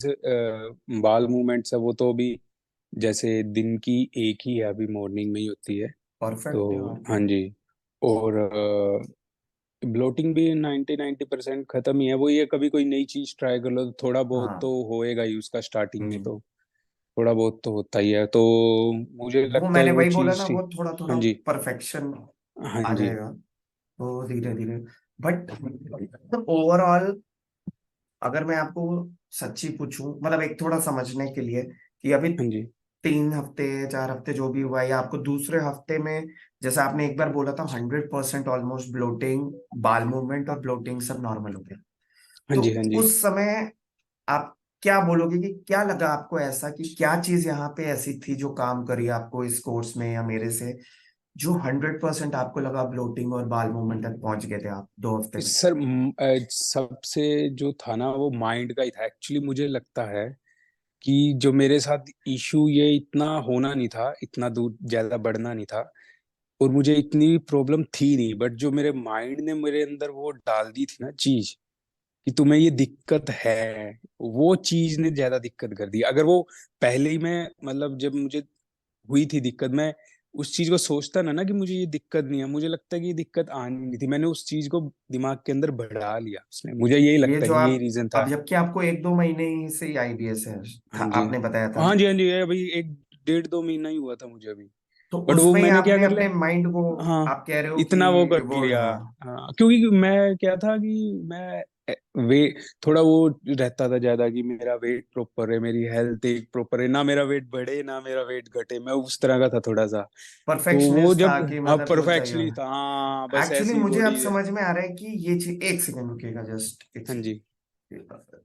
बाल मूवमेंट्स है वो तो अभी जैसे दिन की एक ही है, अभी मॉर्निंग में ही होती है। परफेक्ट है तो और हाँ क्या। जी। और ब्लोटिंग भी 90% खत्म ही है। वो ये कभी कोई नई चीज ट्राई कर लो तो थोड़ा बहुत तो हाँ। होएगा ही उसका, स्टार्टिंग में हम्म। तो थोड़ा बहुत तो होता ही है। तो मुझे वो लगता है मैंने वो वही बोला ना, चीज वो थोड़ा हाँ थोड़ा जी। परफेक्शन हाँ आ जी। जाएगा तो धीरे धीरे। बट ओवरऑल अगर मैं आपको सच्ची पूछूं, मतलब एक थोड़ा समझने के लिए कि अभी हाँ जी। 3 हफ्ते 4 हफ्ते जो भी हुआ है, या आपको दूसरे हफ्ते में, जैसे आपने एक बार बोला था 100% ऑलमोस्ट ब्लोटिंग, बाल मूवमेंट और ब्लोटिंग सब नॉर्मल हो गया, हाँ तो जी। हाँ जी। उस समय आप क्या बोलोगे कि क्या लगा आपको ऐसा, कि क्या चीज यहाँ पे ऐसी थी जो काम करी आपको इस कोर्स में या मेरे से, जो 100% आपको लगा ब्लोटिंग और बाल मूवमेंट तक पहुंच गए थे आप 2 हफ्ते में। सर सबसे जो था ना वो माइंड का ही था एक्चुअली। मुझे लगता है कि जो मेरे साथ इशू ये इतना होना नहीं था, इतना दूर ज्यादा बढ़ना नहीं था, और मुझे इतनी प्रॉब्लम थी नहीं। बट जो मेरे माइंड ने मेरे अंदर वो डाल दी थी ना चीज कि तुम्हें ये दिक्कत है, वो चीज ने ज्यादा दिक्कत कर दी। अगर वो पहले ही मैं मतलब जब मुझे हुई थी दिक्कत, मैं उस चीज को सोचता ना कि मुझे ये दिक्कत नहीं है, मुझे लगता है कि ये दिक्कत आनी नहीं थी। मैंने उस चीज को दिमाग के अंदर बढ़ा लिया उसने, मुझे यही ये लगता है जो कि यही आप, रीजन अब था। जबकि आपको 1-2 महीने ही से ही आईबीएस है था, हाँ जी। आपने बताया था हाँ ना, जी। हाँ जी, ये अभी एक 1.5-2 महीना ही हुआ था मुझे अभी। तो बट वो उसमें ही मैंने क्या आपने कर अपने लिया। माइंड को, हाँ, आप कह रहे हो इतना वो कि कर वो, लिया। हाँ। हाँ, क्योंकि मैं क्या था कि मैं वे थोड़ा वो रहता था ज्यादा कि मेरा वेट प्रॉपर है, मेरी हेल्थ एक प्रॉपर है, ना मेरा वेट बढ़े ना मेरा वेट घटे, मैं उस तरह का था थोड़ा सा। तो वो परफेक्शनिस्ट था जब कि हाँ मतलब जो चाहिए। परफेक्टली था, हाँ बस एक्चुअली ऐसी मुझे अब बॉडी है। समझ में आ रहा है कि ये चीज, एक सेकंड रुकिएगा, जस्ट एक हाँ जी। सेकंड।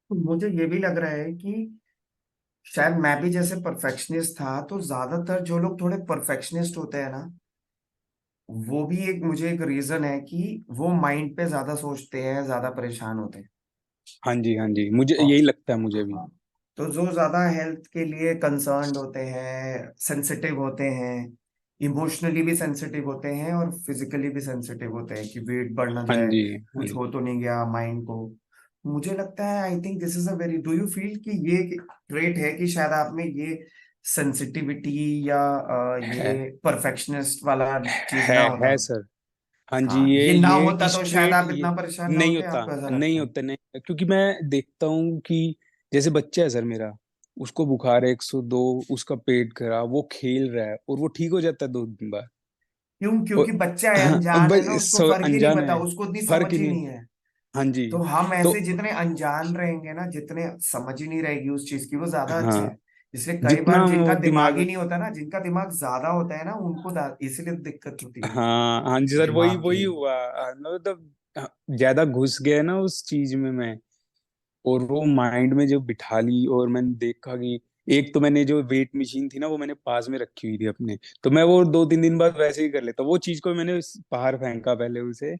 मुझे ये भी लग रहा है कि शायद मैं भी जैसे परफेक्शनिस्ट था, तो ज्यादातर जो लोग थोड़े परफेक्शनिस्ट होते हैं ना, वो भी एक, मुझे एक रीजन है कि वो माइंड पे ज्यादा सोचते हैं, ज्यादा परेशान होते हैं। हाँ जी। हाँ जी, मुझे और यही लगता है मुझे भी। हाँ, तो जो ज्यादा हेल्थ के लिए कंसर्न्ड होते हैं, सेंसिटिव होते हैं, इमोशनली भी सेंसिटिव होते हैं और फिजिकली भी सेंसिटिव होते हैं कि वेट बढ़ ना हाँ जाए, जी। हाँ कुछ जी। हो तो नहीं गया माइंड को। मुझे लगता है, I think this is a very, do you feel कि ये ट्रेट है कि शायद आप में ये सेंसिटिविटी या है ये परफेक्शनिस्ट वाला चीज ना होता। है सर। हाँ जी, हाँ, ये ये ना होता ये तो शायद स्ट्रेट आप ये इतना परेशान ना नहीं होते, होता। आपको ऐसा नहीं लगता है। होता, नहीं, क्योंकि मैं देखता हूँ कि जैसे बच्चा है सर मेरा, उसको बुखार है 102, उसका पेट खराब, वो खेल रहा है और वो ठीक हो जाता है 2 दिन बाद। क्यों? क्योंकि और बच्चा है, अनजान है ना, उसको फर्क ही नहीं अनजान पता, है, उसको उतनी फर्क समझ ही ही नहीं। नहीं है। हाँ जी। तो हम तो ऐसे जितने अनजान रहेंगे ना, जितने समझ ही नहीं रहेगी उस चीज की, वो ज्यादा अच्छे हाँ, हैं। इसलिए कई जितना बार जिनका वो दिमाग दिमाग ही में। नहीं होता ना, जिनका दिमाग ज्यादा होता है ना, उनको इसीलिए दिक्कत होती है हाँ हाँ जी सर, वही दिमाग की। वही हुआ। मतलब ज्यादा घुस गया ना उस चीज में मैं, और वो माइंड में जो बिठा ली। और मैंने देखा कि एक तो मैंने जो वेट मशीन थी ना वो मैंने पास में रखी हुई थी अपने, तो मैं वो 2-3 दिन बाद वैसे ही कर लेता। वो चीज को मैंने बाहर फेंका पहले उसे,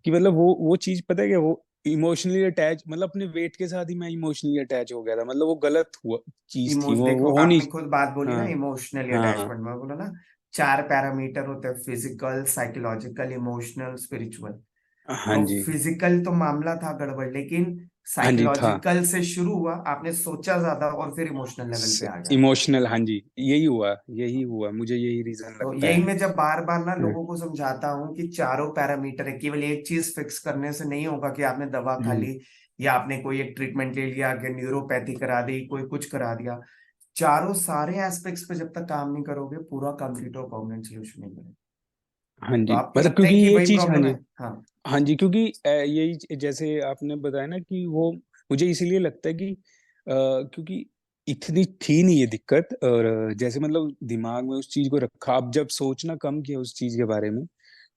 कि मतलब वो चीज पता है क्या, वो इमोशनली अटैच, मतलब अपने वेट के साथ ही मैं इमोशनली अटैच हो गया था। मतलब वो गलत हुआ चीज थी, देखो, वो होनी। आपने खुद बात बोली ना हाँ। इमोशनली हाँ। अटैचमेंट में, बोला ना 4 पैरामीटर होते हैं, फिजिकल, साइकोलॉजिकल, इमोशनल, स्पिरिचुअल। हाँ तो जी। फिजिकल तो मामला था गड़बड़, लेकिन हाँ जी था। साइकोलॉजिकल से शुरू हुआ, आपने सोचा ज्यादा और फिर इमोशनल लेवल पे आ गया। इमोशनल, हाँ जी, यही हुआ, मुझे यही रीजन तो लगता यही है। मैं जब बार बार ना हम्म। लोगों को समझाता हूँ कि चारों पैरामीटर है, केवल एक चीज फिक्स करने से नहीं होगा कि आपने दवा खा हम्म। ली या आपने कोई एक ट्रीटमेंट ले लिया कि न्यूरोपैथी करा दी, कोई कुछ करा दिया। चारों सारे एस्पेक्ट्स पे जब तक काम नहीं करोगे, पूरा कंप्लीट और परमानेंट सोल्यूशन नहीं मिलेगा। हाँ तो जी, आपको मतलब लगता है क्योंकि कि ये वही चीज, हाँ प्रॉब्लम है? जी। हाँ। हाँ जी, क्योंकि यही जैसे आपने बताया ना कि वो मुझे इसीलिए लगता है कि क्योंकि इतनी थी नहीं ये दिक्कत। और जैसे मतलब दिमाग में उस चीज को रखा, अब जब सोचना कम किया उस चीज के बारे में,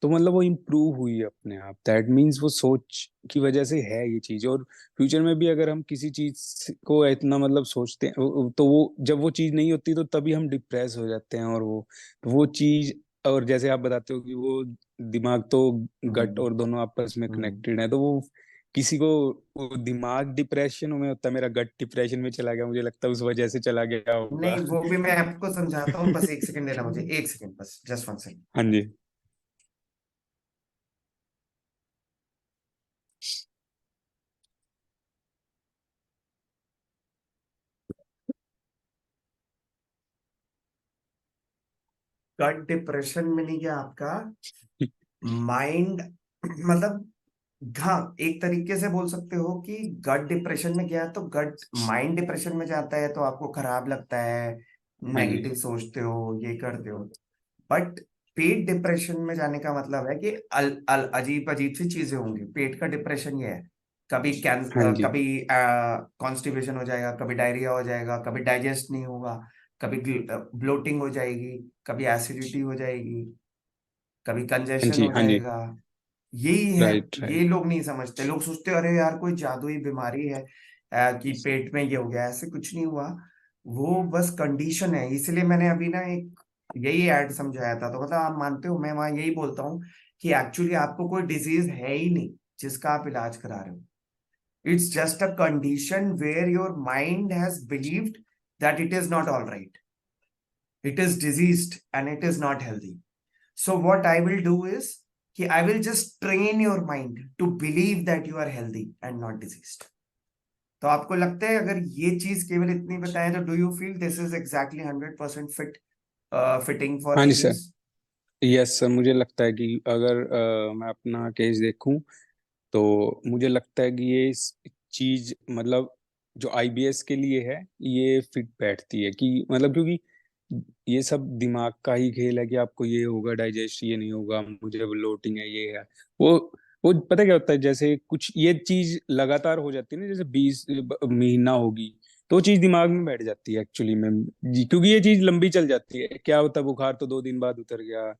तो मतलब वो इम्प्रूव हुई अपने आप। दैट मीन्स वो सोच की वजह से है ये चीज। और फ्यूचर में भी अगर हम किसी चीज को इतना मतलब सोचते हैं, तो वो जब वो चीज नहीं होती तो तभी हम डिप्रेस हो जाते हैं। और वो चीज, और जैसे आप बताते हो कि वो दिमाग तो गट हम्म। और दोनों आपस में हम्म। कनेक्टेड है, तो वो किसी को वो दिमाग डिप्रेशन में होता है, मेरा गट डिप्रेशन में चला गया, मुझे लगता है उस वजह से चला गया होगा। नहीं, वो भी मैं आपको समझाता हूँ, बस एक सेकंड देना मुझे, एक सेकंड, बस जस्ट वन सेकंड। हाँ जी। गट डिप्रेशन में नहीं गया आपका माइंड, मतलब हाँ, एक तरीके से बोल सकते हो कि गट डिप्रेशन में गया तो गट माइंड डिप्रेशन में जाता है तो आपको खराब लगता है, हाँ जी। नेगेटिव सोचते हो, ये करते हो। बट पेट डिप्रेशन में जाने का मतलब है कि अजीब अजीब सी चीजें होंगी। पेट का डिप्रेशन ये है, कभी हाँ जी। कभी कॉन्स्टिपेशन हो जाएगा, कभी डायरिया हो जाएगा, कभी डाइजेस्ट नहीं होगा, कभी ब्लोटिंग हो जाएगी, कभी एसिडिटी हो जाएगी, कभी हाँ कंजेशन जी। हो हाँ जी। जाएगा। यही है। राइट ये राइट। लोग नहीं समझते, लोग सोचते हैं अरे यार कोई जादुई बीमारी है, कि पेट में ये हो गया, ऐसे कुछ नहीं हुआ। वो बस कंडीशन है। इसलिए मैंने अभी ना एक यही ऐड समझाया था, तो मतलब आप मानते हो, मैं वहां यही बोलता हूँ कि एक्चुअली आपको कोई डिजीज है ही नहीं जिसका आप इलाज करा रहे हो। It's just a condition where your mind has believed that it is not all right, it is diseased and it is not healthy. So what I will do is कि I will just train your mind to believe that you are healthy and not diseased. तो आपको लगता है अगर ये चीज केवल इतनी बताएं तो do you feel this is exactly 100% fitting for हाँ जी सर। इश्यूज? यस सर, मुझे लगता है कि अगर मैं अपना केस देखूं तो मुझे लगता है कि ये चीज मतलब जो आईबीएस के लिए है ये फिट बैठती है, कि मतलब क्योंकि ये सब दिमाग का ही खेल है कि आपको ये होगा डाइजेस्ट, ये नहीं होगा, मुझे ब्लोटिंग है, ये है वो वो पता क्या होता है, जैसे कुछ ये चीज लगातार हो जाती है ना, जैसे 20 महीना होगी तो वो चीज दिमाग में बैठ जाती है एक्चुअली में जी, क्योंकि ये चीज लंबी चल जाती है। क्या होता है, बुखार तो 2 दिन बाद उतर गया,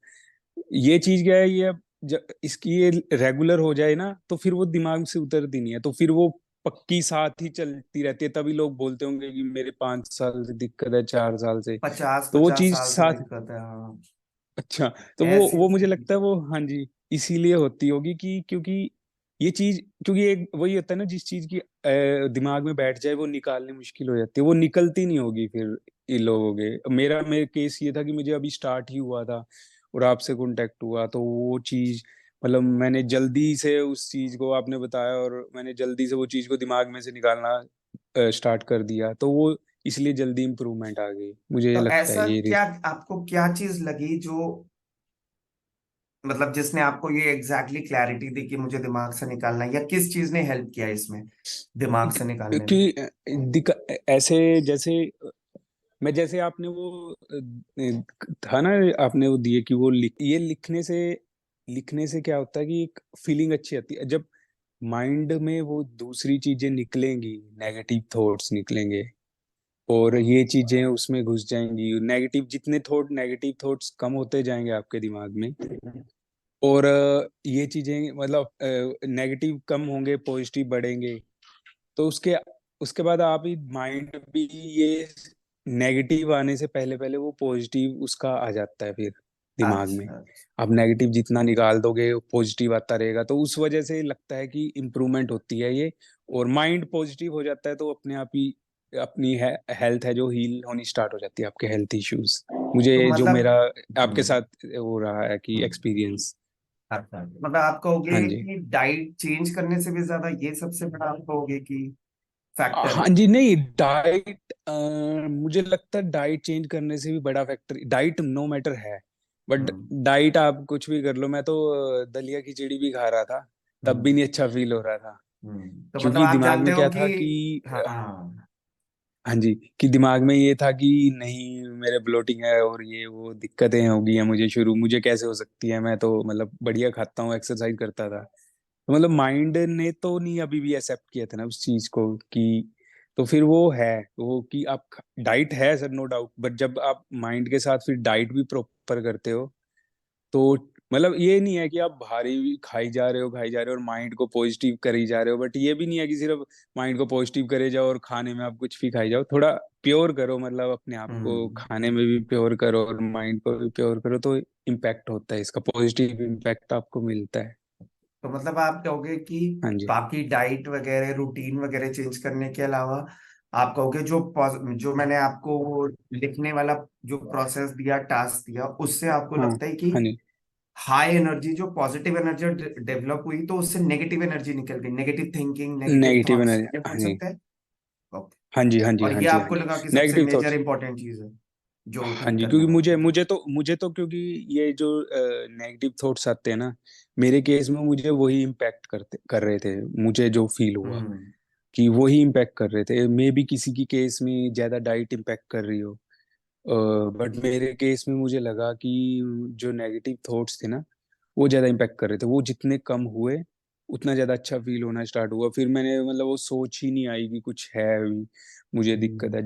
ये चीज क्या है, ये इसकी ये रेगुलर हो जाए ना तो फिर वो दिमाग से उतरती नहीं है, तो फिर वो पक्की साथ ही चलती रहती है। तभी लोग बोलते होंगे कि मेरे 5 साल से दिक्कत है, 4 साल से। 50 तो वो 50 चीज साल से साथ। दिक्कत है, हाँ। अच्छा। तो ऐसी वो मुझे स्थिति। लगता है वो, हाँ जी, इसीलिए होती होगी कि क्योंकि ये चीज, क्योंकि एक वही होता है ना, जिस चीज की दिमाग में बैठ जाए वो निकालनी मुश्किल हो जाती है, वो निकलती नहीं होगी फिर इन लोगों के। मेरे केस ये था कि मुझे अभी स्टार्ट ही हुआ था और आपसे कांटेक्ट हुआ, तो वो चीज मतलब मैंने जल्दी से उस चीज को आपने बताया और मैंने जल्दी से वो चीज को दिमाग में से निकालना स्टार्ट कर दिया, तो वो इसलिए जल्दी इम्प्रूवमेंट आ गई, मुझे तो लगता है ऐसा ये क्या, आपको क्या चीज लगी जो, मतलब जिसने आपको ये एग्जैक्टली exactly क्लैरिटी दी कि मुझे दिमाग से निकालना है, या किस चीज ने हेल्प किया इसमें दिमाग से निकालने में? कि ऐसे जैसे मैं, जैसे आपने वो था ना, आपने वो दिए कि वो ये लिखने से क्या होता है कि एक फीलिंग अच्छी आती है, जब माइंड में वो दूसरी चीजें निकलेंगी, नेगेटिव थॉट्स निकलेंगे और ये चीजें उसमें घुस जाएंगी, नेगेटिव थॉट्स कम होते जाएंगे आपके दिमाग में, और ये चीजें मतलब नेगेटिव कम होंगे, पॉजिटिव बढ़ेंगे, तो उसके उसके बाद आप ही माइंड भी ये नेगेटिव आने से पहले पहले वो पॉजिटिव उसका आ जाता है फिर दिमाग में। अच्छा। आप नेगेटिव जितना निकाल दोगे पॉजिटिव आता रहेगा, तो उस वजह से लगता है कि इम्प्रूवमेंट होती है ये, और माइंड पॉजिटिव हो जाता है तो अपने आप ही अपनी हेल्थ है जो हील होनी स्टार्ट हो जाती है, आपके हेल्थ इश्यूज। मुझे तो जो मतलब मेरा आपके साथ हो रहा है कि हम्म, एक्सपीरियंस। अच्छा, मतलब आप हाँ कहोगे जी। कि डाइट चेंज करने से भी ज्यादा ये सबसे बड़ा आप कहोगे कि फैक्टर हाँ है? जी, नहीं डाइट, मुझे लगता है डाइट चेंज करने से भी बड़ा फैक्टर डाइट नो मैटर है, बट हम्म। डाइट आप कुछ भी कर लो, मैं तो दलिया खिचड़ी भी खा रहा था तब भी हम्म। नहीं अच्छा फील हो रहा था, तो मतलब क्योंकि आप दिमाग जानते में हो क्या कि, था कि हाँ हाँ। हाँ जी, कि दिमाग में ये था कि नहीं मेरे ब्लोटिंग है और ये वो दिक्कतें होगी हैं मुझे, शुरू मुझे कैसे हो सकती है, मैं तो मतलब बढ़िया खाता हूँ, एक्सरसाइज करता था, तो मतलब माइंड ने तो नहीं अभी भी एक्सेप्ट किया था ना उस चीज को कि, तो फिर वो है वो कि आप डाइट है सर नो डाउट, बट जब आप माइंड के साथ फिर डाइट भी प्रॉपर करते हो तो मतलब ये नहीं है कि आप भारी भी खाई जा रहे हो और माइंड को पॉजिटिव करी जा रहे हो, बट ये भी नहीं है कि सिर्फ माइंड को पॉजिटिव करे जाओ और खाने में आप कुछ भी खाई जाओ, थोड़ा प्योर करो, मतलब अपने आप को हम्म। खाने में भी प्योर करो और माइंड को भी प्योर करो, तो इम्पैक्ट होता है इसका, पॉजिटिव इम्पैक्ट आपको मिलता है। तो मतलब आप कहोगे कि हाँ जी। बाकी डाइट वगैरह रूटीन वगैरह चेंज करने के अलावा आप कहोगे जो मैंने आपको लिखने वाला जो प्रोसेस दिया, टास्क दिया, उससे आपको हाँ। लगता है कि हाँ जी। हाई एनर्जी, जो पॉजिटिव एनर्जी डेवलप हुई तो उससे नेगेटिव एनर्जी निकल गई, negative thinking, negative negative thoughts, energy, ये हाँ बोल जी। सकते हैं? ओके। हाँ जी, हाँ जी, और हाँ ये जी, हाँ आपको जी। लगा कि सबसे नेगेटिव मेजर थॉट्स। इंपॉर्टेंट चीज है जो हाँ ठीक जी, करने क्योंकि वाली है? मुझे तो क्योंकि ये जो नेगेटिव थॉट्स आते हैं ना, मेरे केस में मुझे वही इम्पैक्ट करते कर रहे थे। मुझे जो फील हुआ हम्म। कि वही इम्पैक्ट कर रहे थे। मे बी किसी की केस में ज्यादा डाइट इम्पैक्ट कर रही हो, बट मेरे केस में मुझे लगा कि जो नेगेटिव थॉट्स थे ना, वो ज्यादा इम्पैक्ट कर रहे थे। वो जितने कम हुए उतना ज्यादा अच्छा फील होना स्टार्ट हुआ। फिर मैंने मतलब वो सोच ही नहीं आई कि कुछ है अभी मुझे दिक्कत हम्म। है।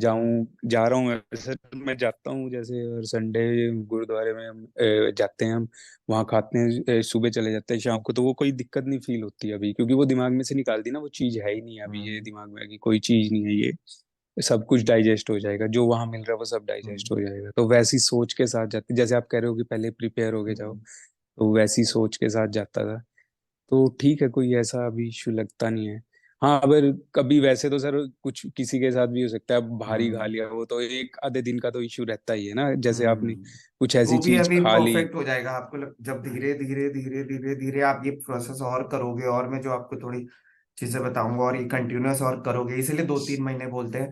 जा रहा हूँ वैसे तो मैं जाता हूँ, जैसे हर संडे गुरुद्वारे में हम जाते हैं। हम वहाँ खाते हैं, सुबह चले जाते हैं शाम को। तो वो कोई दिक्कत नहीं फील होती अभी, क्योंकि वो दिमाग में से निकाल दी ना, वो चीज है ही नहीं अभी। ये हम्म। दिमाग में है कि कोई चीज नहीं है ये, सब कुछ डाइजेस्ट हो जाएगा, जो वहां मिल रहा है वो सब डाइजेस्ट हम्म। हो जाएगा। तो वैसी सोच के साथ जाते, जैसे आप कह रहे हो कि पहले प्रिपेयर हो के जाओ, हम्म। तो वैसी सोच के साथ जाता था। तो ठीक है, कोई ऐसा अभी इश्यू लगता नहीं है। हाँ, अगर कभी वैसे तो सर कुछ किसी के साथ भी हो सकता है। अब भारी खा हम्म। लिया, वो तो एक आधे दिन का तो इश्यू रहता ही है ना। जैसे आपने हम्म। कुछ वो ऐसी भी चीज अभी खा ली। परफेक्ट हो जाएगा आपको जब धीरे धीरे धीरे धीरे धीरे आप ये प्रोसेस और करोगे, और मैं जो आपको थोड़ी चीजें बताऊंगा और ये कंटिन्यूअस और करोगे, इसीलिए 2-3 महीने बोलते हैं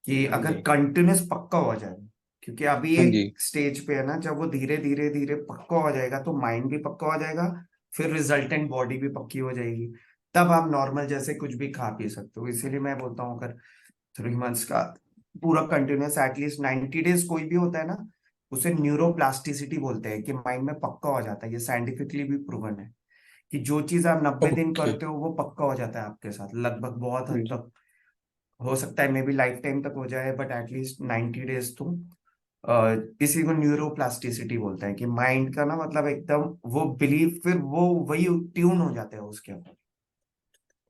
कि हाँ अगर जी। कंटिन्यूअस पक्का हो जाए, क्योंकि अभी हाँ जी। एक स्टेज पे है ना, जब वो धीरे धीरे धीरे पक्का हो जाएगा तो माइंड भी पक्का हो जाएगा, फिर रिजल्टेंट बॉडी भी पक्की हो जाएगी, तब आप नॉर्मल जैसे कुछ भी खा पी सकते हो। इसीलिए मैं बोलता हूँ अगर 3 मंथ्स का पूरा कंटिन्यूअस एटलीस्ट 90 डेज कोई भी होता है ना, उसे न्यूरोप्लास्टिसिटी बोलते हैं, कि माइंड में पक्का हो जाता है। ये साइंटिफिकली भी प्रूवन है कि जो चीज आप 90 दिन ओके। करते हो वो पक्का हो जाता है आपके साथ लगभग, बहुत हाँ हद जी। तक। हो सकता है मे बी लाइफ टाइम तक हो जाए, बट एटलीस्ट 90 डेज तो इसी को न्यूरोप्लास्टिसिटी बोलते हैं, कि माइंड का ना मतलब एकदम वो बिलीव, फिर वो वही ट्यून हो जाते हैं उसके ऊपर,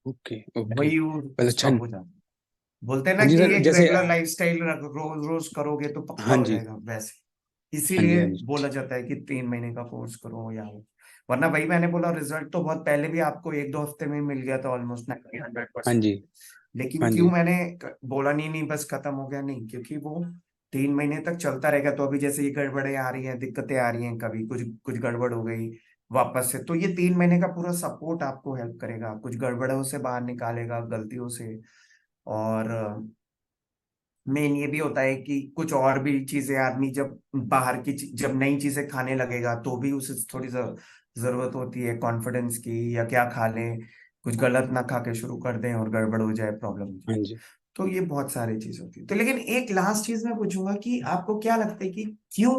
ओके। ओके। वही मतलब अच्छा। स्टॉप हो जाता है। बोलते हैं ना हाँ जी कि सर, एक जैसे रेगुलर लाइफस्टाइल रोज रोज करोगे तो पक्का हाँ हो जी। जाएगा, वैसे हाँ जी। इसीलिए हाँ जी। बोला जाता है कि 3 महीने का कोर्स करो या वो। वरना भाई मैंने बोला रिजल्ट तो बहुत पहले भी आपको 1-2 हफ्ते में ही मिल गया था, ऑलमोस्ट 90, हाँ 100%। जी। लेकिन हाँ क्यों जी। मैंने बोला नहीं नहीं बस खत्म हो गया, नहीं, क्योंकि वो 3 महीने तक चलता रहेगा। तो अभी जैसे ये गड़बड़ें आ रही हैं, दिक्कतें आ रही हैं, कभी कुछ कुछ गड़बड़ हो गई वापस से, तो ये 3 महीने का पूरा सपोर्ट आपको हेल्प करेगा, कुछ गड़बड़ों से बाहर निकालेगा, गलतियों से। और मेन ये भी होता है कि कुछ और भी चीजें आदमी जब बाहर की जब नई चीजें खाने लगेगा तो भी उसे थोड़ी जरूरत होती है कॉन्फिडेंस की, या क्या खा लें, कुछ गलत ना खा के शुरू कर दें और गड़बड़ हो जाए, प्रॉब्लम हो जाए। हाँ जी। तो ये बहुत सारी चीज होती है। तो लेकिन एक लास्ट चीज मैं पूछूंगा कि आपको क्या लगता है कि क्यों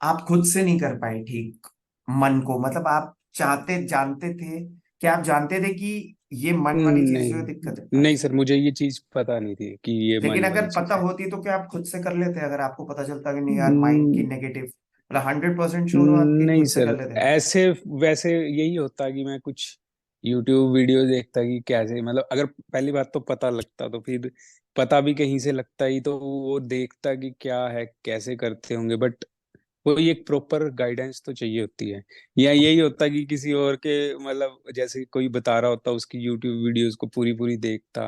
आप खुद से नहीं कर पाए ठीक मन को? मतलब आप चाहते जानते थे, क्या आप जानते थे कि ये मन वाली चीज जो है नहीं, दिक्कत है? नहीं अच्छा। सर, मुझे ये चीज पता नहीं थी कि ये लेकिन मन अगर वाली चीज पता है। होती तो क्या आप खुद से कर लेते, अगर आपको पता चलता कि नहीं यार माइंड की न- नेगेटिव, मतलब 100% श्योर हो आपकी नहीं खुद से सर, कर लेते? ऐसे वैसे यही होता कि मैं कुछ YouTube वीडियो देखता कि कैसे, मतलब अगर पहली बात तो पता लगता, तो फिर पता भी कहीं से लगता ही, तो वो देखता कि क्या है, कैसे करते होंगे। बट वही एक प्रॉपर गाइडेंस तो चाहिए होती है। या यही होता कि किसी और के, मतलब जैसे कोई बता रहा होता, उसकी YouTube वीडियोस को पूरी पूरी देखता,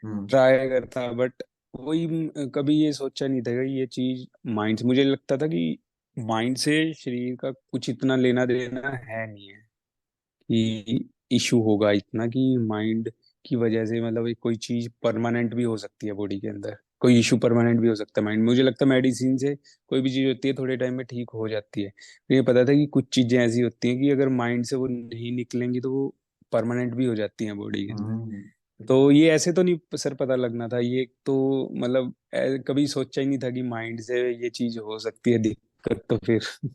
हम्म। ट्राई करता। बट वही कभी ये सोचा नहीं था कि ये चीज माइंड से, मुझे लगता था कि माइंड से शरीर का कुछ इतना लेना देना है नहीं है कि इशू होगा इतना कि माइंड की वजह से, मतलब एक कोई चीज परमानेंट भी हो सकती है बॉडी के अंदर, कोई इशू परमानेंट भी हो सकता है माइंड। मुझे लगता है मेडिसिन से कोई भी चीज होती है थोड़े टाइम में ठीक हो जाती है। तो ये पता था कि कुछ चीजें ऐसी होती हैं कि अगर माइंड से वो नहीं निकलेंगी तो वो परमानेंट भी हो जाती हैं बॉडी के अंदर। हम्म। तो ये ऐसे तो नहीं सर पता लगना था ये तो, मतलब कभी सोचा ही नहीं था कि माइंड से ये चीज हो सकती है दिक्कत। तो फिर ये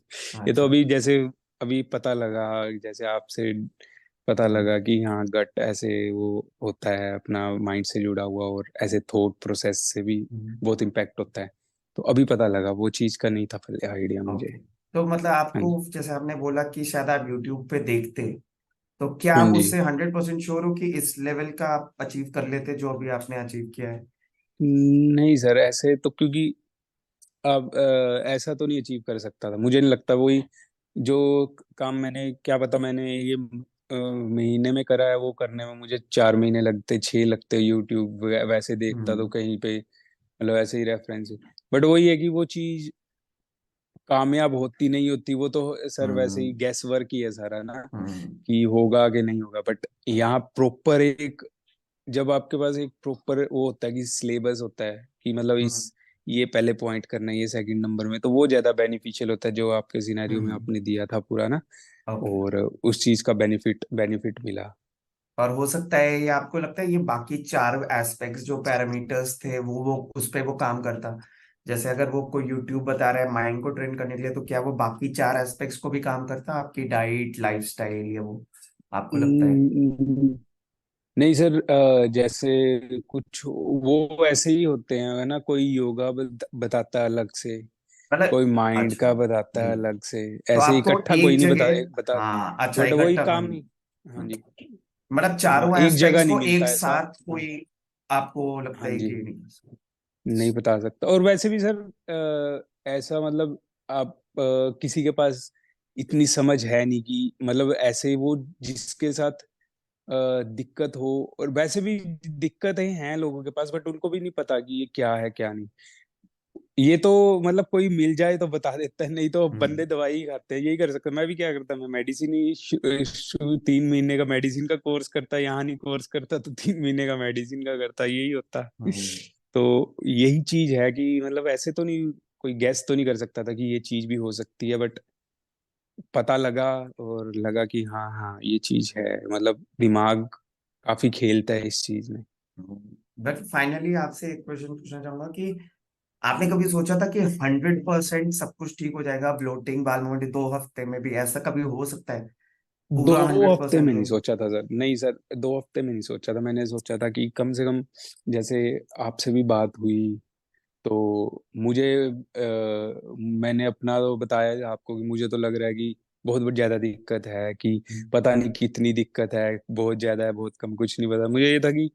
तो अच्छा। अभी जैसे अभी पता लगा, जैसे आपसे पता हम्म। लगा कि हाँ गट ऐसे वो होता है अपना माइंड से जुड़ा हुआ, और ऐसे थॉट प्रोसेस से भी हम्म। बहुत इम्पैक्ट होता है। तो अभी पता लगा, वो चीज का नहीं था पहले आइडिया मुझे। ओके। तो मतलब हाँ आपको जी। जैसे आपने बोला कि शायद आप यूट्यूब पे देखते, तो क्या हाँ आप जी। उससे 100% श्योर हो कि इस लेवल का आप अचीव कर लेते जो अभी आपने अचीव किया है? नहीं सर, ऐसे तो क्योंकि अब ऐसा तो नहीं अचीव कर सकता था, मुझे नहीं लगता। वही जो काम मैंने, क्या पता मैंने ये महीने में करा है वो करने में मुझे 4 महीने लगते, 6 लगते। यूट्यूब वैसे देखता तो हम्म। कहीं पे मतलब ऐसे ही रेफरेंस। बट वही है कि वो चीज कामयाब होती नहीं होती, वो तो सर वैसे ही हम्म। गैस वर्क ही है सारा ना, हम्म। कि होगा कि नहीं होगा। बट यहाँ प्रॉपर एक, जब आपके पास एक प्रॉपर वो होता है कि सिलेबस होता है कि मतलब हम्म। इस ये पहले पॉइंट करना है, ये सेकंड नंबर में, तो वो ज्यादा बेनिफिशियल होता है, जो आपके सिनेरियो में हम्म। आपने दिया था पूरा ना। ओके। और उस चीज का बेनिफिट बेनिफिट मिला। और हो सकता है ये, आपको लगता है ये बाकी चार एस्पेक्ट्स जो पैरामीटर्स थे वो उस पे वो काम करता? जैसे अगर वो कोई यूट्यूब बता रहा है माइंड को ट्रेन करने के लिए, तो क्या वो बाकी चार एस्पेक्ट्स को भी काम करता, आपकी डाइट, लाइफस्टाइल, ये वो, आपको लगता है? हम्म, नहीं सर, जैसे कुछ वो ऐसे ही होते हैं है ना, कोई योगा बताता है अलग से, मतलब कोई माइंड अच्छा। का बताता है हम्म। अलग से। तो ऐसे आपको इकट्ठा कोई एक नहीं जगह, बता। हाँ अच्छा, बट वही इकट्ठा काम कौन? नहीं। हाँ जी। मतलब हाँ, चारों एक जगह एस्पेक्ट्स नहीं को एक मिलता ऐसा। साथ हाँ। कोई आपको लगता हाँ है जी। कि नहीं? नहीं बता सकता। और वैसे भी सर ऐसा मतलब आप किसी के पास इतनी समझ है नहीं कि मतलब ऐसे वो जिसके साथ दिक्कत हो। और वैसे भी दिक्कतें हैं लोगों के पास, बट उनको भी नहीं पता कि ये क्या है क्या नहीं। ये तो मतलब कोई मिल जाए तो बता देता है, नहीं तो हम्म। बंदे दवाई ही खाते हैं। यही कर सकते हैं। मैं भी क्या करता, मैं मेडिसिन ही 3 महीने का मेडिसिन का कोर्स करता, यहाँ नहीं कोर्स करता तो 3 महीने का मेडिसिन का करता, यही होता। हम्म। तो यही चीज है कि मतलब ऐसे तो नहीं, कोई गैस तो नहीं कर सकता था कि ये चीज भी हो सकती है। बट पता लगा, और लगा कि हाँ हाँ ये चीज है। मतलब दिमाग काफी खेलता है इस चीज में। बट फाइनली आपसे एक क्वेश्चन पूछना चाहूंगा कि आपने कभी सोचा था कि 100% सब कुछ ठीक हो जाएगा, ब्लोटिंग, बाल मोटी 2 हफ्ते में भी, ऐसा कभी हो सकता है? दो पूरा हफ्ते 100% में नहीं नहीं। सोचा था सर, नहीं सर, 2 हफ्ते में नहीं सोचा था। मैंने सोचा था कि कम से कम, जैसे आपसे भी बात हुई तो मुझे मैंने अपना तो बताया आपको कि मुझे तो लग रहा है कि बहुत ज्यादा दिक्कत है, कि पता नहीं कितनी दिक्कत है, बहुत ज्यादा है बहुत कम, कुछ नहीं पता। मुझे ये था कि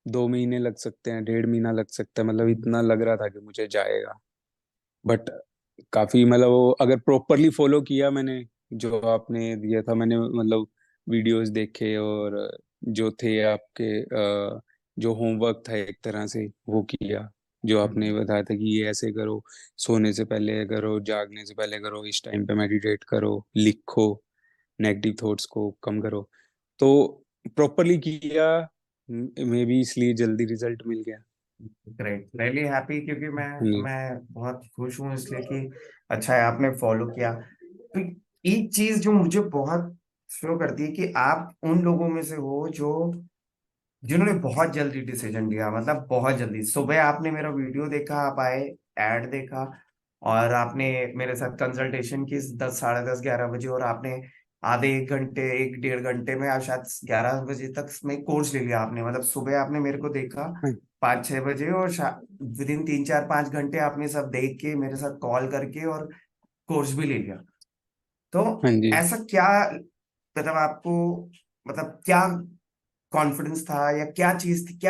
2 महीने लग सकते हैं, 1.5 महीना लग सकता है, मतलब इतना लग रहा था कि मुझे जाएगा। बट काफी मतलब वो अगर प्रॉपरली फॉलो किया मैंने, जो आपने दिया था, मैंने मतलब वीडियोस देखे, और जो थे आपके जो होमवर्क था एक तरह से वो किया, जो आपने बताया था कि ये ऐसे करो, सोने से पहले करो, जागने से पहले करो, इस टाइम पे मेडिटेट करो, लिखो, नेगेटिव थॉट्स को कम करो। तो प्रॉपरली किया, मे बी इसलिए जल्दी रिजल्ट मिल गया। ग्रेट, रियली हैप्पी, क्योंकि मैं हाँ जी। मैं बहुत खुश हूँ इसलिए कि अच्छा है आपने फॉलो किया। तो एक चीज जो मुझे बहुत शो करती है कि आप उन लोगों में से हो जो जिन्होंने बहुत जल्दी डिसीजन लिया, मतलब बहुत जल्दी। सुबह आपने मेरा वीडियो देखा, आप आए, ऐड देखा, और आपने मेरे साथ कंसल्टेशन की 10, साढ़े 10, 11 बजे, और आपने आधे 1 घंटे, 1 डेढ़ घंटे में, आप शायद 11 बजे तक में कोर्स ले लिया आपने। मतलब सुबह आपने मेरे को देखा हाँ 5, 6 बजे, और विद इन 3, 4, 5 घंटे आपने सब देख के मेरे साथ कॉल करके और कोर्स भी ले लिया। तो हाँ जी। ऐसा क्या, मतलब आपको, मतलब क्या कॉन्फिडेंस था, या क्या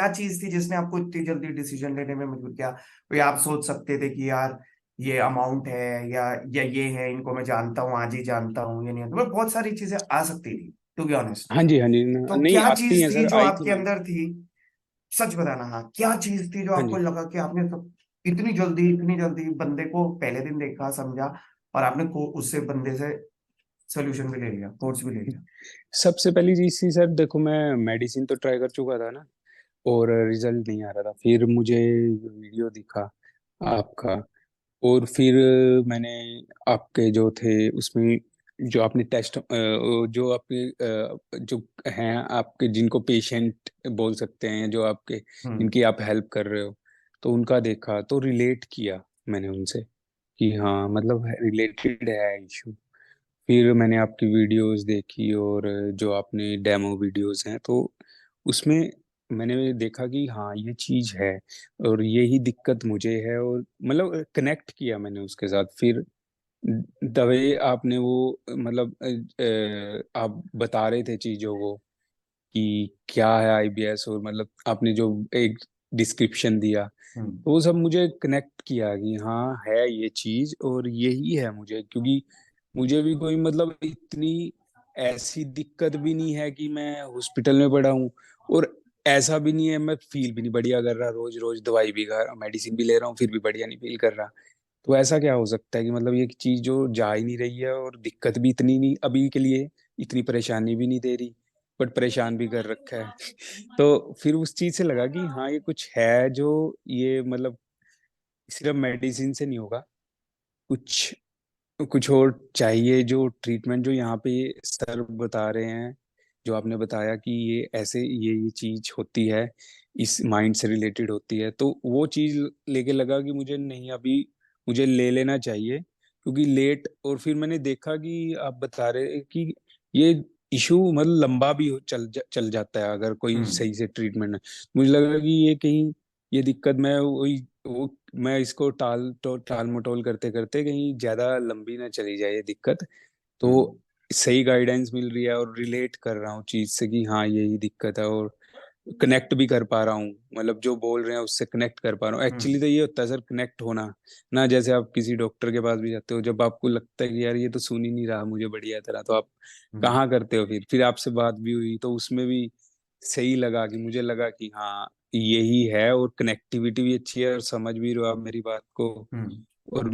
चीज थी जिसने आपको इतनी जल्दी डिसीजन लेने में मजबूर किया? कोई आप सोच सकते थे कि यार ये अमाउंट है, या ये है, इनको मैं जानता हूँ, आज ही जानता हूँ, ये नहीं है, तो मतलब बहुत सारी चीजें आ सकती थी, टू बी ऑनेस्ट। हाँ जी। हाँ जी। तो नहीं क्या आती हैं चीज थी सर, जो आई थी आपके ना। अंदर थी? सच बताना, हाँ, क्या चीज थी जो हाँ आपको जी। लगा कि आपने सब इतनी जल्दी बंदे को पहले दिन देखा, समझा, और आपने को उससे बंदे से सोल्यूशन भी ले लिया, कोर्स भी ले लिया? सबसे पहली चीज थी सर, देखो मैं मेडिसिन तो ट्राई कर चुका था ना, और रिजल्ट नहीं आ रहा था। फिर मुझे वीडियो दिखा आपका, और फिर मैंने आपके जो थे उसमें, जो आपने टेस्ट, जो आपके जो हैं आपके, जिनको पेशेंट बोल सकते हैं, जो आपके हम्म। जिनकी आप हेल्प कर रहे हो, तो उनका देखा तो रिलेट किया मैंने उनसे कि हाँ मतलब रिलेटेड है इशू। फिर मैंने आपकी वीडियोस देखी, और जो आपने डेमो वीडियोस हैं तो उसमें मैंने देखा कि हाँ ये चीज है, और यही दिक्कत मुझे है, और मतलब कनेक्ट किया मैंने उसके साथ। फिर दवे आपने वो मतलब आप बता रहे थे चीजों को कि क्या है आईबीएस, और मतलब आपने जो एक डिस्क्रिप्शन दिया, हम्म। तो वो सब मुझे कनेक्ट किया कि हाँ है ये चीज, और यही है मुझे। क्योंकि मुझे भी कोई मतलब इतनी ऐसी दिक्कत भी नहीं है कि मैं हॉस्पिटल में पड़ा हूँ, और ऐसा भी नहीं है मैं फील भी नहीं बढ़िया कर रहा, रोज रोज दवाई भी खा रहा हूँ, मेडिसिन भी ले रहा हूँ, फिर भी बढ़िया नहीं फील कर रहा। तो ऐसा क्या हो सकता है कि मतलब ये चीज जो जा ही नहीं रही है, और दिक्कत भी इतनी नहीं अभी के लिए, इतनी परेशानी भी नहीं दे रही, बट परेशान भी कर रखा है। तो फिर उस चीज से लगा कि हाँ ये कुछ है जो, ये मतलब सिर्फ मेडिसिन से नहीं होगा, कुछ कुछ और चाहिए, जो ट्रीटमेंट जो यहाँ पे सर बता रहे हैं, जो आपने बताया कि ये ऐसे ये चीज होती है, इस माइंड से रिलेटेड होती है, तो वो चीज लेके लगा कि मुझे नहीं अभी, मुझे ले लेना चाहिए, क्योंकि लेट, और फिर मैंने देखा कि आप बता रहे हैं कि ये इशू मतलब लंबा भी चल जाता है अगर कोई हम्म। सही से ट्रीटमेंट है। मुझे लगा कि ये कहीं, ये दिक्कत मैं वही वो मैं इसको टाल मटोल करते करते कहीं ज्यादा लंबी ना चली जाए ये दिक्कत। तो हम्म। सही गाइडेंस मिल रही है और रिलेट कर रहा हूँ चीज से कि हाँ यही दिक्कत है, और कनेक्ट भी कर पा रहा हूँ, मतलब जो बोल रहे हैं उससे कनेक्ट कर पा रहा हूँ। हम्म। एक्चुअली तो ये होता है सर, कनेक्ट होना ना, जैसे आप किसी डॉक्टर के पास भी जाते हो, जब आपको लगता है कि यार ये तो सुन ही नहीं रहा मुझे बढ़िया तरह, तो आप हम्म। कहाँ करते हो, फिर आपसे बात भी हुई तो उसमें भी सही लगा, कि मुझे लगा कि हाँ यही है, और कनेक्टिविटी भी अच्छी है, और समझ भी रहे हो आप मेरी बात को, हम्म। और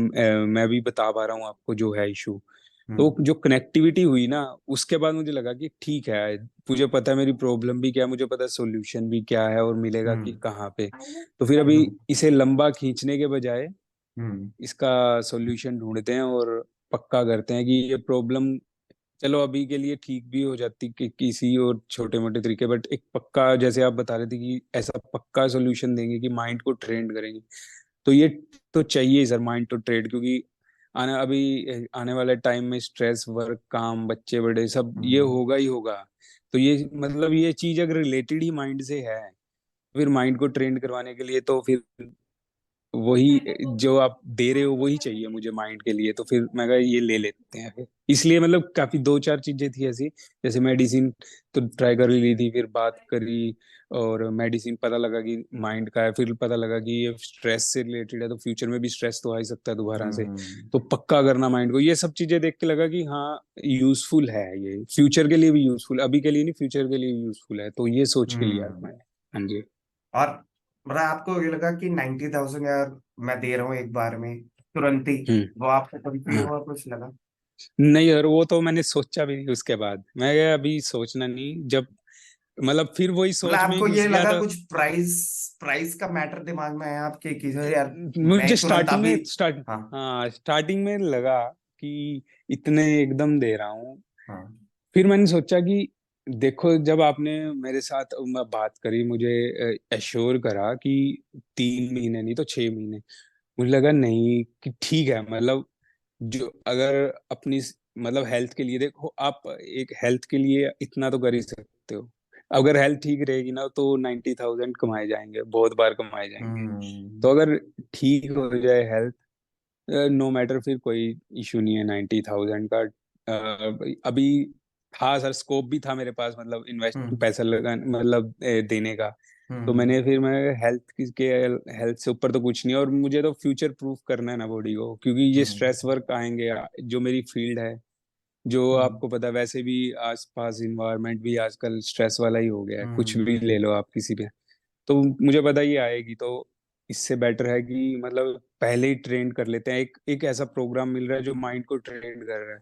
मैं भी बता पा रहा हूँ आपको जो है इशू। तो हम्म। जो कनेक्टिविटी हुई ना, उसके बाद मुझे लगा कि ठीक है, मुझे पता है मेरी प्रॉब्लम भी क्या है, मुझे पता है सॉल्यूशन भी क्या है, और मिलेगा कि हम्म। कहाँ पे। तो फिर अभी हम्म। इसे लंबा खींचने के बजाय हम्म। इसका सॉल्यूशन ढूंढते हैं, और पक्का करते हैं कि ये प्रॉब्लम चलो अभी के लिए ठीक भी हो जाती कि किसी और छोटे मोटे तरीके, बट एक पक्का, जैसे आप बता रहे थे कि ऐसा पक्का सॉल्यूशन देंगे कि माइंड को ट्रेंड करेंगे। तो ये तो चाहिए सर, माइंड टू ट्रेड, क्योंकि आने वाले टाइम में स्ट्रेस, वर्क, काम, बच्चे बड़े सब ये हम्म। होगा ही होगा। तो ये मतलब ये चीज अगर रिलेटेड ही माइंड से है, फिर माइंड को ट्रेन करवाने के लिए तो फिर वही जो आप दे रहे हो वही चाहिए मुझे माइंड के लिए, तो फिर मैं कहा ये ले लेते हैं फिर। इसलिए मतलब काफी दो चार चीजें थी ऐसी, जैसे मेडिसिन तो ट्राई कर ली थी, फिर बात करी, और मेडिसिन पता लगा कि माइंड का है, फिर पता लगा कि ये स्ट्रेस से रिलेटेड है, तो फ्यूचर में भी स्ट्रेस तो आ ही सकता है दोबारा से, हम्म। तो पक्का करना माइंड को। ये सब चीजें देख के लगा कि हाँ यूजफुल है, ये फ्यूचर के लिए भी यूजफुल, अभी के लिए नहीं फ्यूचर के लिए यूजफुल है, तो ये सोच के लिया हम्म। मैंने। हाँ जी। और मतलब आपको ये लगा कि 90,000 यार मैं दे रहा हूँ एक बार में तुरंत ही, वो आपको कभी हाँ। हुआ कुछ लगा? नहीं यार, वो तो मैंने सोचा भी नहीं उसके बाद, मैं कहा, अभी सोचना नहीं, जब मतलब फिर वही मतलब सोच में ही आपको घुस ये गया लगा था। कुछ प्राइस प्राइस का मैटर दिमाग में आया आपके कि यार मुझे मैं तुरंत स्टार्टिंग अभी। में हाँ। हाँ स्टार्टिंग में लगा कि इतने एकदम दे रहा हूँ। हाँ। फिर मैंने सोचा कि देखो, जब आपने मेरे साथ बात करी, मुझे एश्योर करा कि 3 महीने नहीं तो 6 महीने, मुझे लगा नहीं कि ठीक है, मतलब जो अगर अपनी मतलब हेल्थ के लिए, देखो आप एक हेल्थ के लिए इतना तो कर ही सकते हो, अगर हेल्थ ठीक रहेगी ना तो 90,000 कमाए जाएंगे, बहुत बार कमाए जाएंगे। हम्म। तो अगर ठीक हो जाए हेल्थ, नो मैटर, फिर कोई इशू नहीं है 90,000 का। अभी था सर, स्कोप भी था मेरे पास, मतलब इन्वेस्ट हम्म। पैसा लगा, मतलब देने का। तो हम्म। मैंने फिर मैं के हेल्थ से ऊपर तो कुछ नहीं है, और मुझे तो फ्यूचर प्रूफ करना है ना बॉडी को, क्योंकि ये हम्म। स्ट्रेस वर्क आएंगे, जो मेरी फील्ड है, जो हम्म। आपको पता है, वैसे भी आसपास इन्वायरमेंट भी आजकल स्ट्रेस वाला ही हो गया है, कुछ हम्म। भी ले लो आप किसी पे। तो मुझे पता ये आएगी, तो इससे बेटर है कि मतलब पहले ही ट्रेन कर लेते हैं, एक एक ऐसा प्रोग्राम मिल रहा है जो माइंड को ट्रेन कर रहा है,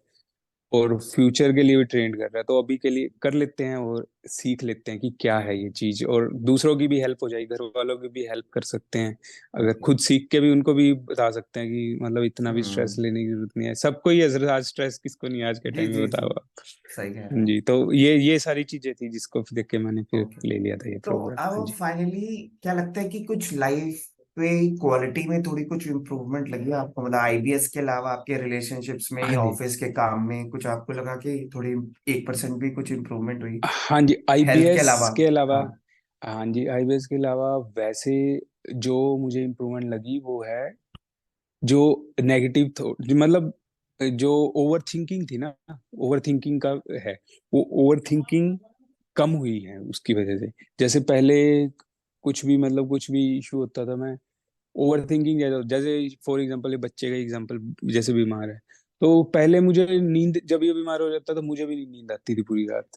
और फ्यूचर के लिए भी ट्रेंड कर रहा है, तो अभी के लिए कर लेते हैं और सीख लेते हैं कि क्या है ये चीज, और दूसरों की भी हेल्प हो जाएगी, घर वालों की भी हेल्प कर सकते हैं, अगर ओके। खुद सीख के भी उनको भी बता सकते हैं कि मतलब इतना भी स्ट्रेस हम्म। लेने की जरूरत नहीं है, सबको ही है आज स्ट्रेस, किसको नहीं है आज के जी टाइम में, जी जी, बताओ आप। सही कह रहे हाँ हैं। जी, तो ये सारी चीजें थी जिसको देख के मैंने फिर ओके। ले लिया था ये तो प्रोग्राम। हाँ अब जी। फाइनली क्या लगता है कि कुछ लाइफ पे क्वालिटी में थोड़ी कुछ इम्प्रूवमेंट लगी आपको, मतलब आईबीएस के अलावा आपके रिलेशनशिप्स में हाँ या जी। ऑफिस के काम में कुछ आपको लगा कि थोड़ी 1% भी कुछ इम्प्रूवमेंट हुई हाँ जी, हेल्थ के आईबीएस अलावा? के अलावा, हाँ। हाँ जी आईबीएस के अलावा वैसे जो मुझे इम्प्रूवमेंट लगी वो है, जो नेगेटिव थॉट, मतलब जो ओवर थिंकिंग थी ना, ओवर थिंकिंग का है, वो ओवर थिंकिंग कम हुई है उसकी वजह से। जैसे पहले कुछ भी मतलब कुछ भी इशू होता था, मैं ओवर थिंकिंग ज्यादा, जैसे फॉर एग्जांपल ये बच्चे का एग्जांपल, जैसे बीमार है, तो पहले मुझे नींद, जब ये बीमार हो जाता था मुझे भी नहीं नींद आती थी पूरी रात,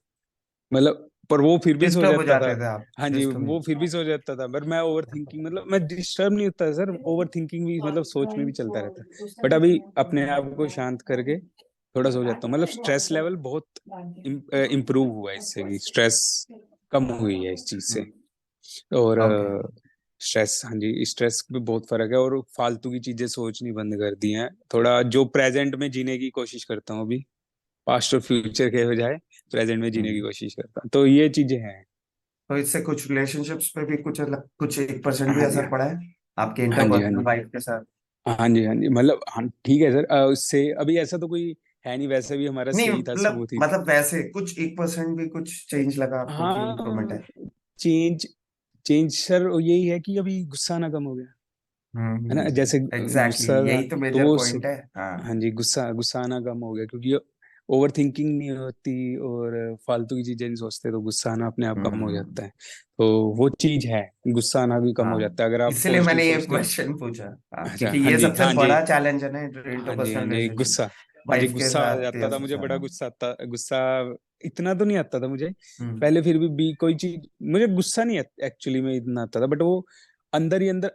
मतलब, पर वो फिर भी सो डिस्टर्ब हो जाता था। जाते थे आप, हाँ जी, डिस्टर्ब। वो फिर भी सो जाता था, पर मैं ओवर थिंकिंग, मतलब मैं डिस्टर्ब नहीं होता सर, ओवर थिंकिंग भी, मतलब सोच में भी चलता रहता है। बट अभी अपने आप को शांत करके थोड़ा सो जाता हूँ, मतलब स्ट्रेस लेवल बहुत इम्प्रूव हुआ है इससे, कि स्ट्रेस कम हुई है इस चीज से। और ओके। स्ट्रेस, हाँ जी, स्ट्रेस पे बहुत फर्क है, और फालतू की चीजें सोचनी बंद कर दी हैं, थोड़ा जो प्रेजेंट में जीने की कोशिश करता हूँ अभी, पास्ट और फ्यूचर के बजाय प्रेजेंट में जीने की कोशिश करता हूँ, तो ये चीजें हैं। तो इससे कुछ रिलेशनशिप्स पे भी कुछ अलग, कुछ 1% भी हाँ जी, असर पड़ा है आपके हाँ जी, हाँ इंटरपर्सनल जी, लाइफ के साथ? हाँ जी, हाँ जी, मतलब हाँ ठीक है सर, उससे अभी ऐसा तो कोई है नहीं, वैसे भी हमारा नहीं सही था, मतलब स्मूथ ही। मतलब वैसे कुछ 1% भी कुछ चेंज लगा आपको कि हाँ, इम्प्रूवमेंट है? चेंज, चेंज सर यही है कि अभी गुस्सा ना कम हो गया, है ना, जैसे एग्जैक्टली, गुस्सा था, यही तो तो मेजर वो पॉइंट है। हाँ। हाँ जी, गुस्सा गुस्सा आना कम हो गया, क्योंकि ओवर थिंकिंग नहीं होती और फालतू की चीजें नहीं सोचते, तो गुस्सा आना अपने आप कम हो हम्म। जाता है। तो वो चीज है, गुस्सा आना भी कम हो हाँ, जाता है अगर आप इसीलिए पॉजिटिव मैंने ये सोचते हो। क्वेश्चन पूछा। हाँ, अच्छा, क्योंकि हाँ ये जी, सबसे हाँ जी, बड़ा चैलेंज है ना, हाँ जी, हाँ इंटरपर्सनल जी, रिलेशनशिप। गुस्सा, हाँ जी, वाइफ के गुस्सा आ साथ जाता या था सबसे मुझे, बड़ा ज्यादा। गुस्सा आता, गुस्सा इतना तो नहीं आता था मुझे हम्म। पहले, फिर भी कोई चीज मुझे गुस्सा नहीं एक्चुअली में इतना आता था, बट वो अंदर ही अंदर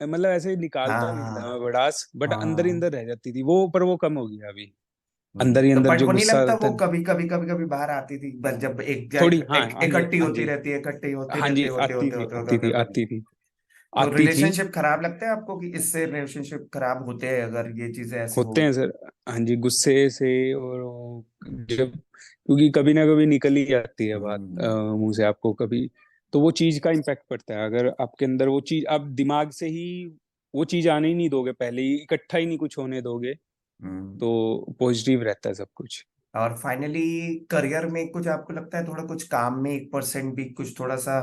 मतलब ऐसे निकालता नहीं था हाँ मैं भड़ास, बट अंदर ही हाँ। अंदर रह जाती थी वो, पर वो कम हो गया अभी। वही अंदर ही तो, अंदर बट जो वो नहीं गुस्सा लगता आता वो है, कभी कभी बाहर आती थी, बस जब थोड़ी, हाँ हाँ जी, इकट्ठी हाँ होती जी, रहती है, इकट्ठी होते हाँ रहते जी, होते आती होते थी, होते होते आती थी, होते होते। आती थी, तो आती थी। रिलेशनशिप खराब लगता है आपको कि इससे रिलेशनशिप खराब होते हैं अगर ये चीजें ऐसे हो? होते हैं सर, हाँ जी, गुस्से से, और जब, क्योंकि कभी ना कभी निकल ही जाती है बात हम्म। मुंह से आपको कभी, तो वो चीज का इम्पैक्ट पड़ता है, अगर आपके अंदर वो चीज, आप दिमाग से ही वो चीज आने ही नहीं दोगे, पहले ही इकट्ठा ही नहीं कुछ होने दोगे, हम्म। तो पॉजिटिव रहता है सब कुछ। और फाइनली करियर में कुछ आपको लगता है थोड़ा कुछ काम में 1% भी कुछ थोड़ा सा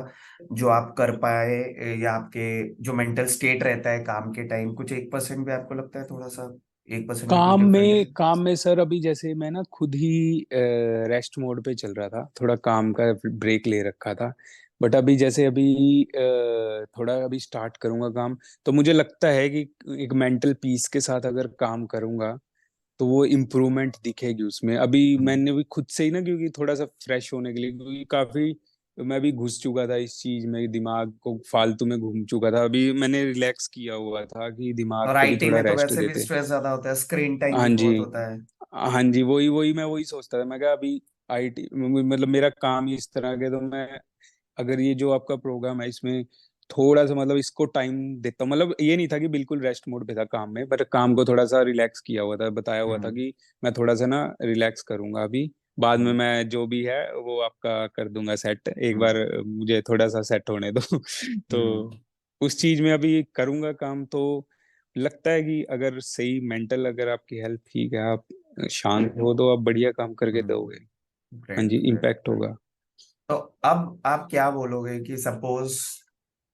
जो आप कर पाए, या आपके जो मेंटल स्टेट रहता है काम के टाइम, कुछ 1% भी आपको लगता है थोड़ा सा 1% भी कुछ डिफरेंट है? काम में सर अभी जैसे मैं ना खुद ही रेस्ट मोड पे चल रहा था, थोड़ा काम का ब्रेक ले रखा था, बट अभी जैसे अभी थोड़ा अभी स्टार्ट करूंगा काम, तो मुझे लगता है कि एक मेंटल पीस के साथ अगर काम करूंगा तो वो इम्प्रूवमेंट दिखेगी उसमें। अभी हम्म। मैंने भी खुद से ही ना, क्योंकि थोड़ा सा फ्रेश होने के लिए, क्योंकि काफी मैं भी घुस चुका था इस चीज में, दिमाग को फालतू में घूम चुका था, अभी मैंने रिलैक्स किया हुआ था कि दिमाग और को भी आईटी थोड़ा में तो रेस्ट वैसे भी देते। स्ट्रेस ज्यादा होता है, स्क्रीन टाइम हाँ भी जी, बहुत होता है। हाँ जी, वही वही मैं वही सोचता था, मैं कहा अभी आईटी, मतलब मेरा काम ही इस तरह के, तो मैं अगर ये जो आपका प्रोग्राम है इसमें थोड़ा सा, मतलब इसको टाइम देता हूँ, मतलब ये नहीं था कि बिल्कुल रेस्ट मोड पे था काम में, पर काम को थोड़ा सा रिलैक्स किया हुआ था, बताया हुआ था हम्म। कि मैं थोड़ा सा ना रिलैक्स करूंगा अभी, बाद में हम्म। मैं जो भी है वो आपका कर दूंगा सेट, एक हम्म। बार मुझे थोड़ा सा सेट होने दो। हम्म। तो उस चीज में अभी करूंगा काम, तो लगता है कि अगर सही मेंटल, अगर आपकी हेल्थ ठीक है, आप शांत हो, तो आप बढ़िया काम करके दोगे। हाँ ग्रेट जी, ग्रेट इम्पैक्ट ग्रेट। होगा। तो अब आप क्या बोलोगे कि सपोज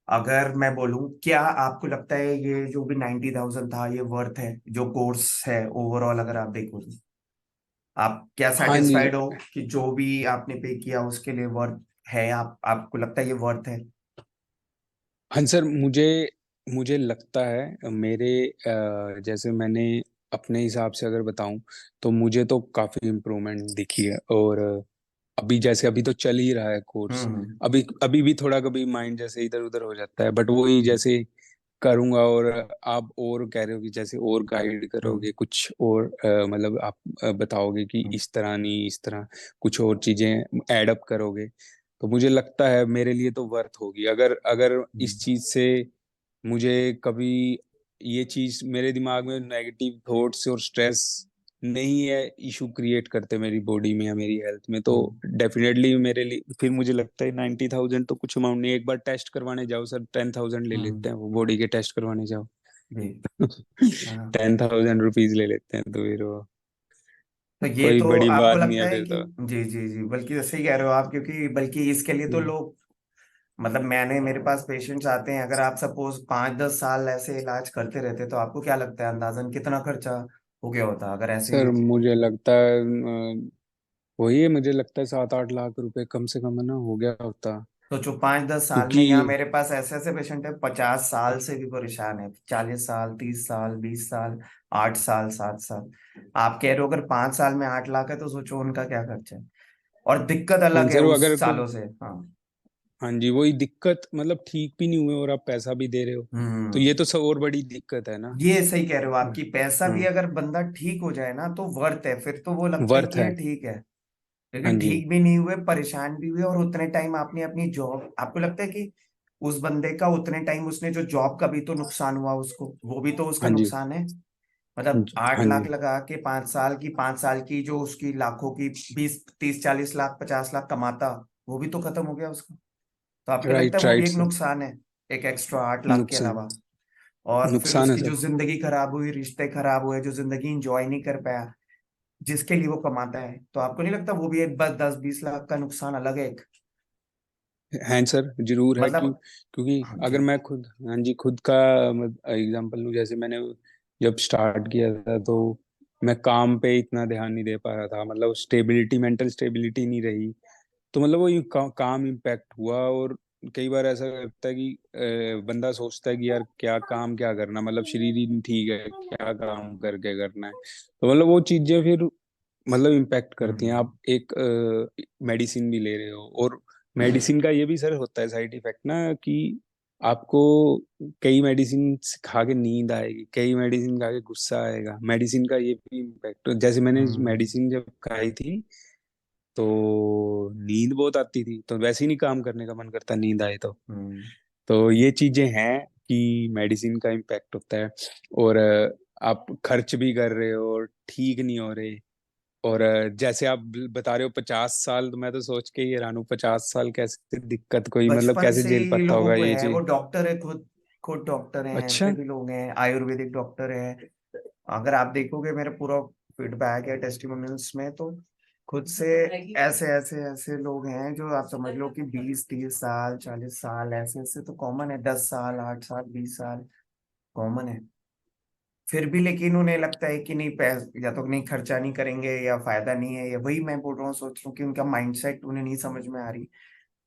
अगर मैं बोलूं, क्या आपको लगता है ये जो भी 90,000 था ये वर्थ है जो कोर्स है ओवरऑल, अगर आप देखो तो आप क्या हाँ जी, सेटिस्फाइड हो कि जो भी आपने पे किया उसके लिए वर्थ है? आपको लगता है ये वर्थ है? हाँ सर, मुझे मुझे लगता है मेरे जैसे मैंने अपने हिसाब से अगर बताऊं, तो मुझे तो काफी इम्प्रूवमेंट दिखी है, और अभी जैसे अभी तो चल ही रहा है कोर्स, हम्म। अभी अभी भी थोड़ा कभी माइंड जैसे इधर उधर हो जाता है, बट वही जैसे करूंगा, और आप और कह रहे हो कि जैसे और गाइड हम्म। करोगे कुछ और, मतलब आप बताओगे कि हम्म। इस तरह नहीं, इस तरह कुछ और चीजें ऐड अप करोगे, तो मुझे लगता है मेरे लिए तो वर्थ होगी, अगर अगर इस चीज से मुझे कभी ये चीज मेरे दिमाग में नेगेटिव थॉट्स और स्ट्रेस नहीं है, इशू क्रिएट करते मेरी बॉडी में या मेरी हेल्थ में, तो हम्म। डेफिनेटली मेरे लिए फिर मुझे लगता है 90,000 तो कुछ अमाउंट नहीं है। एक बार टेस्ट करवाने जाओ सर, 10,000 ले हम्म। लेते हैं वो, बॉडी के टेस्ट करवाने जाओ। जी। हाँ। 10,000 रुपीज ले लेते हैं, तो फिर वो तो ये कोई तो बड़ी आपको बात नहीं लगता है है फिर कि, तो। जी जी जी, बल्कि सही कह रहे हो आप, क्योंकि बल्कि इसके लिए तो हम्म। लोग, मतलब मेरे पास पेशेंट्स आते हैं, अगर आप सपोज 5-10 साल ऐसे इलाज करते रहते तो आपको क्या लगता है अंदाजन कितना खर्चा हो गया होता अगर ऐसे? सर मुझे लगता है वही है, मुझे लगता है 7-8 लाख रुपए कम से कम है ना, हो गया होता। सोचो 5-10 साल में, क्योंकि यहाँ मेरे पास ऐसे ऐसे पेशेंट है 50 साल से भी परेशान है, 40 साल, 30 साल, 20 साल, 8 साल, 7 साल। आप कह रहे हो अगर 5 साल में 8 लाख है, तो सोचो उनका क्या खर्चा है। और दिक्कत हाँ अलग है सर, उस अगर कोई, सालों से। हाँ। हाँ जी, वही दिक्कत, मतलब ठीक भी नहीं हुए और आप पैसा भी दे रहे हो, तो हम्म। ये तो सब और बड़ी दिक्कत है ना। ये सही कह रहे हो आपकी, पैसा भी हाँ, अगर बंदा ठीक हो जाए ना तो वर्थ है, फिर तो वो लगता है वर्थ कि है। ये ठीक है। हाँ लेकिन जी, ठीक भी नहीं हुए, परेशान भी हुए, और उतने टाइम आपने अपनी जॉब, आपको लगता है कि उस बंदे का उतने टाइम उसने जो जॉब का भी तो नुकसान हुआ उसको, वो भी तो उसका हाँ जी, नुकसान है। मतलब आठ हाँ लाख जी। लगा के 5 साल की, 5 साल की जो उसकी लाखों की 20, 30, 40 लाख, 50 लाख कमाता, वो भी तो खत्म हो गया उसका। तो आपको लगता है राइट, वो भी राइट एक सर। नुकसान है, एक एक्स्ट्रा 8 लाख के नुकसान, अलावा। और फिर नुकसान है उसकी जो सर। जिंदगी खराब हुई, रिश्ते खराब हुए, जो जिंदगी इंजॉय नहीं कर पाया जिसके लिए वो कमाता है, तो आपको नहीं लगता वो भी एक बस 10-20 लाख का नुकसान अलग है एक। है सर, जरूर है। मतलब। क्योंकि हाँ अगर जी। मैं खुद, हाँ जी, खुद का एग्जांपल लूँ, जैसे मैंने जब स्टार्ट किया था तो मैं काम पे इतना ध्यान नहीं दे पा रहा था, मतलब स्टेबिलिटी, मेंटल स्टेबिलिटी नहीं रही। तो मतलब वो काम इम्पैक्ट हुआ। और कई बार ऐसा लगता है कि बंदा सोचता है कि यार क्या काम, क्या करना, मतलब शरीर ही नहीं ठीक है, क्या काम करके करना है। तो मतलब वो चीजें फिर मतलब इम्पैक्ट करती हैं। हम्म। आप एक मेडिसिन भी ले रहे हो, और मेडिसिन का ये भी सर होता है साइड इफेक्ट ना, कि आपको कई मेडिसिन खा के नींद आएगी, कई मेडिसिन खा के गुस्सा आएगा, मेडिसिन का ये भी इम्पैक्ट। जैसे मैंने हम्म। मेडिसिन जब खाई थी तो नींद बहुत आती थी, तो वैसे ही नहीं काम करने का मन करता नींद आए हम्म। तो ये चीजें हैं कि मेडिसिन का इम्पैक्ट होता है। और आप खर्च भी कर रहे हो और ठीक नहीं हो रहे। और जैसे आप बता रहे हो 50 साल, तो मैं तो सोच के ही हैरान हूँ, 50 साल कैसे दिक्कत, कोई मतलब बचपन कैसे से झेल ही पाता लोगों होगा को ये है, वो चीज। डॉक्टर है खुद, खुद डॉक्टर हैं, अच्छा। ऐसे भी लोग हैं, आयुर्वेदिक डॉक्टर हैं। अगर आप देखोगे मेरा पूरा फीडबैक है टेस्टिमोनियल्स में, तो खुद से ऐसे ऐसे ऐसे लोग हैं जो आप समझ लो कि 20-30 साल, 40 साल, ऐसे ऐसे तो कॉमन है, 10 साल, 8 साल, 20 साल कॉमन है। फिर भी लेकिन उन्हें लगता है कि नहीं, पैसा या तो नहीं, खर्चा नहीं करेंगे या फायदा नहीं है, या वही मैं बोल रहा हूँ, सोच रहा हूँ कि उनका माइंडसेट उन्हें नहीं समझ में आ रही।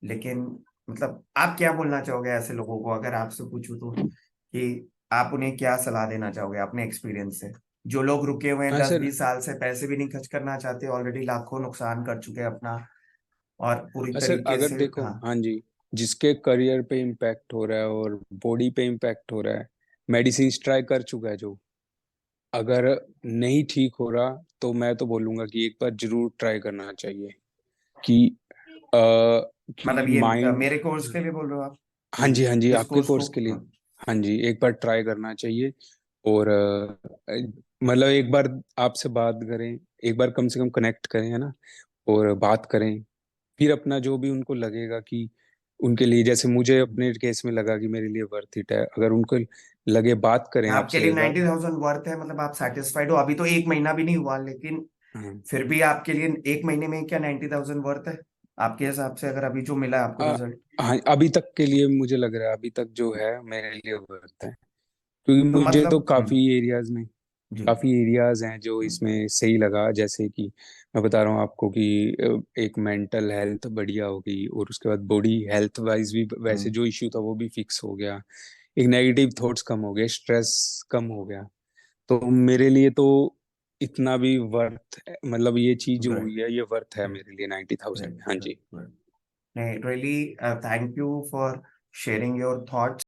लेकिन मतलब आप क्या बोलना चाहोगे ऐसे लोगों को, अगर आपसे पूछूं तो, कि आप उन्हें क्या सलाह देना चाहोगे अपने एक्सपीरियंस से, जो लोग रुके हुए हैं हाँ दस सर, बीस साल से, पैसे भी नहीं खर्च करना चाहते, ऑलरेडी लाखों नुकसान कर चुके हैं अपना, और पूरी हाँ सर, तरीके अगर से। देखो, हाँ। हाँ जी, जिसके करियर पे इम्पैक्ट हो रहा है और बॉडी पे इम्पैक्ट हो रहा है, मेडिसिन ट्राई कर चुका है जो, अगर नहीं ठीक हो रहा, तो मैं तो बोलूंगा कि एक बार जरूर ट्राई करना चाहिए। कि आ, कि मतलब ये माइंड, मेरे कोर्स के लिए बोल रहे हो आप, हाँ कि जी, हाँ जी, इस आपके कोर्स को? कोर्स के लिए, हाँ। हाँ जी, एक बार ट्राई करना चाहिए। और मतलब एक बार आपसे बात करें, एक बार कम से कम कनेक्ट करें, है ना, और बात करें। फिर अपना जो भी उनको लगेगा कि उनके लिए, जैसे मुझे अपने केस में लगा कि मेरे लिए वर्थ इट है, अगर उनको लगे, बात करें आपके आपसे लिए एक बार। 90,000 वर्थ है, मतलब आप सेटिस्फाइड हो? अभी तो 1 महीना भी नहीं हुआ, लेकिन हाँ, फिर भी आपके लिए 1 महीने में क्या 90,000 वर्थ है आपके हिसाब से, अगर अभी जो मिला है आपको आ, रिजल्ट? हाँ, अभी तक के लिए मुझे लग रहा है अभी तक जो है मेरे लिए वर्थ है। क्योंकि तो मुझे तो मतलब। जी। काफी एरियाज हैं जो इसमें सही लगा। जैसे कि मैं बता रहा हूँ आपको कि एक मेंटल हेल्थ बढ़िया हो गई, और उसके बाद बॉडी हेल्थ वाइज भी वैसे हम्म। जो इश्यू था वो भी फिक्स हो गया। एक नेगेटिव थॉट्स कम हो गए, स्ट्रेस कम हो गया। तो मेरे लिए तो इतना भी वर्थ है, मतलब ये चीज जो गुड। हुई है ये वर्थ है मेरे लिए 90,000। गुड। हाँ गुड। जी। गुड। नहीं, really thank you for sharing your thoughts.